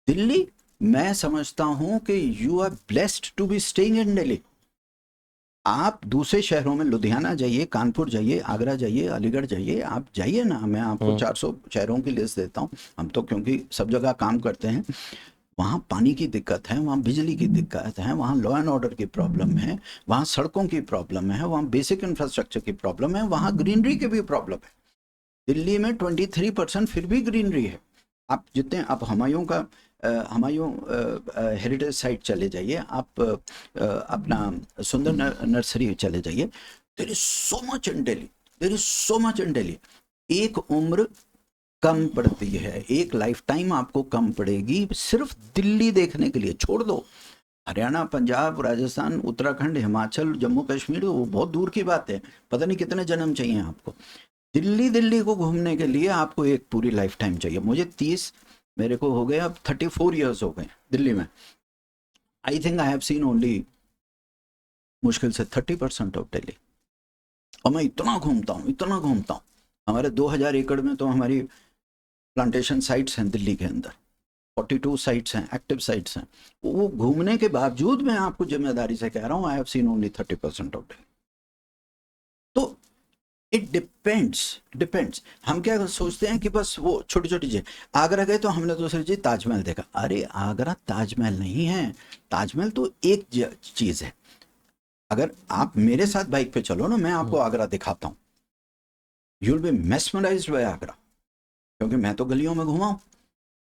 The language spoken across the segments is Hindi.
दिल्ली, मैं समझता हूं कि you are blessed to be staying in Delhi. आप दूसरे शहरों में लुधियाना जाइए, कानपुर जाइए, आगरा जाइए, अलीगढ़ जाइए, आप जाइए ना, मैं आपको 400 शहरों की लिस्ट देता हूँ। हम तो क्योंकि सब जगह काम करते हैं। वहाँ पानी की दिक्कत है, वहाँ बिजली की दिक्कत है, वहाँ लॉ एंड ऑर्डर की प्रॉब्लम है, वहाँ सड़कों की प्रॉब्लम है, वहाँ बेसिक इंफ्रास्ट्रक्चर की प्रॉब्लम है, वहाँ ग्रीनरी की भी प्रॉब्लम है। दिल्ली में 23% फिर भी ग्रीनरी है। आप जितने, आप हुमायूं हेरिटेज साइट चले जाइए, आप अपना सुंदर नर्सरी चले जाइए। There is so much in Delhi, there is so much in Delhi. एक उम्र कम पड़ती है, एक लाइफ टाइम आपको कम पड़ेगी सिर्फ दिल्ली देखने के लिए। छोड़ दो हरियाणा, पंजाब, राजस्थान, उत्तराखंड, हिमाचल, जम्मू कश्मीर, वो बहुत दूर की बात है। पता नहीं कितने जन्म चाहिए आपको। दिल्ली को घूमने के लिए आपको एक पूरी लाइफ टाइम चाहिए। मुझे 30, मेरे को हो गए अब 34 ईयर्स हो गए दिल्ली में। I think I have seen only मुश्किल से 30% ऑफ दिल्ली। और मैं इतना घूमता हूँ, इतना घूमता हूँ। हमारे 2000 एकड़ में तो हमारी प्लांटेशन साइट्स हैं दिल्ली के अंदर। 42 साइट्स हैं, एक्टिव साइट्स हैं। वो घूमने के बावजूद मैं आपको जिम्मेदारी से कह रहा हूँ, I have seen only 30% of Delhi. तो इट डिपेंड्स। हम क्या सोचते हैं कि बस वो छोटी छोटी चीज। आगरा गए तो हमने दूसरी चीज ताजमहल देखा। अरे आगरा ताजमहल नहीं है, ताजमहल तो एक चीज है। अगर आप मेरे साथ बाइक पे चलो ना, मैं आपको आगरा दिखाता हूँ, you will be mesmerised by Agra. क्योंकि मैं तो गलियों में घुमा हूँ।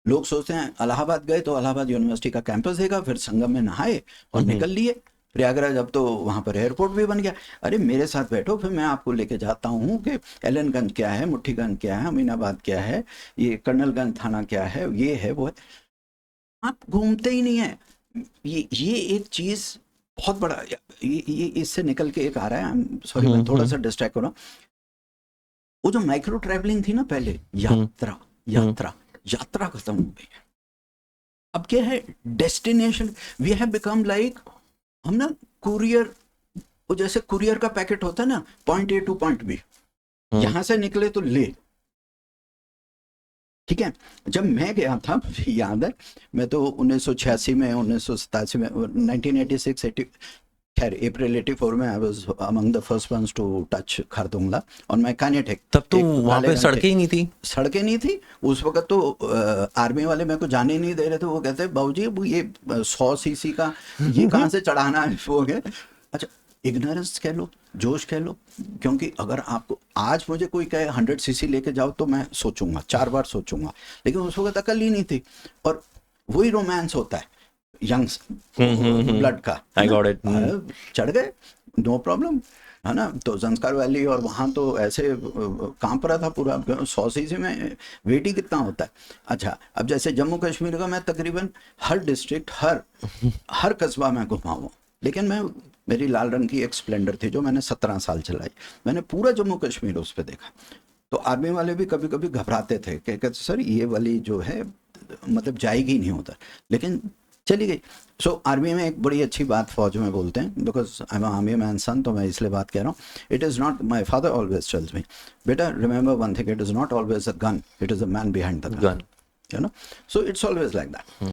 लोग सोचते हैं इलाहाबाद गए तो इलाहाबाद यूनिवर्सिटी का कैंपस देखा, फिर संगम में नहाए और निकल लिए प्रयागराज। अब तो वहाँ पर एयरपोर्ट भी बन गया। अरे मेरे साथ बैठो, फिर मैं आपको लेके जाता हूँ कि एलनगंज क्या है, मुट्ठीगंज क्या है, अमीनाबाद क्या है, ये कर्नलगंज थाना क्या है, ये है वो है। आप घूमते ही नहीं है। ये एक चीज बहुत बड़ा, ये इससे निकल के एक आ रहा है। सॉरी, मैं थोड़ा सा डिस्ट्रैक्ट हो रहा हूँ। वो जो माइक्रो ट्रैवलिंग थी ना पहले, यात्रा यात्रा यात्रा खत्म हो गई है। अब क्या है, destination. We have become like, हम ना कुरियर, वो जैसे कुरियर का पैकेट होता है ना, point A to point B, यहां से निकले तो ले। ठीक है। जब मैं गया था, मुझे याद है, मैं तो 1986 में, 1987 में, 1986 80, खैर अप्रैल 84 में I was among the first ones to touch Khardungla. और मैं कानेटेक, तब तो वहां पे सड़कें ही नहीं थी। सड़कें नहीं थी उस वक्त तो। आर्मी वाले मेरे को जाने नहीं दे रहे थे। वो कहते बाबूजी वो ये 100 सीसी का ये कहाँ से चढ़ाना है, वो है। अच्छा, इग्नोरेंस कह लो, जोश कह लो। क्योंकि अगर आपको आज मुझे कोई कहे 100 सीसी लेके जाओ तो मैं सोचूंगा, 4 बार सोचूंगा। लेकिन उस वक्त अकल ही नहीं थी। और वही रोमांस होता है यंग ब्लड का। I got it. चढ़ गए, नो प्रॉब्लम, है ना। तो जंस्कार वैली, और वहाँ तो ऐसे कांप रहा था पूरा। 100 सीसी में वेट ही कितना होता है। अच्छा, अब जैसे जम्मू कश्मीर का मैं तकरीबन हर डिस्ट्रिक्ट, हर कस्बा में घुमा हूँ। लेकिन मैं, मेरी लाल रंग की एक स्प्लेंडर थी जो मैंने 17 साल चलाई। मैंने पूरा जम्मू कश्मीर उस पर देखा। तो आर्मी वाले भी कभी कभी घबराते थे, कहते सर ये वाली जो है मतलब जाएगी नहीं उधर, लेकिन चली गई। सो आर्मी में एक बड़ी अच्छी बात फौज में बोलते हैं, because I am army man son, तो मैं इसलिए बात कह रहा हूँ। It is not, my father always tells me, बेटा remember one thing, it is not always a gun, it is a man behind the gun, you know. So it's always like that.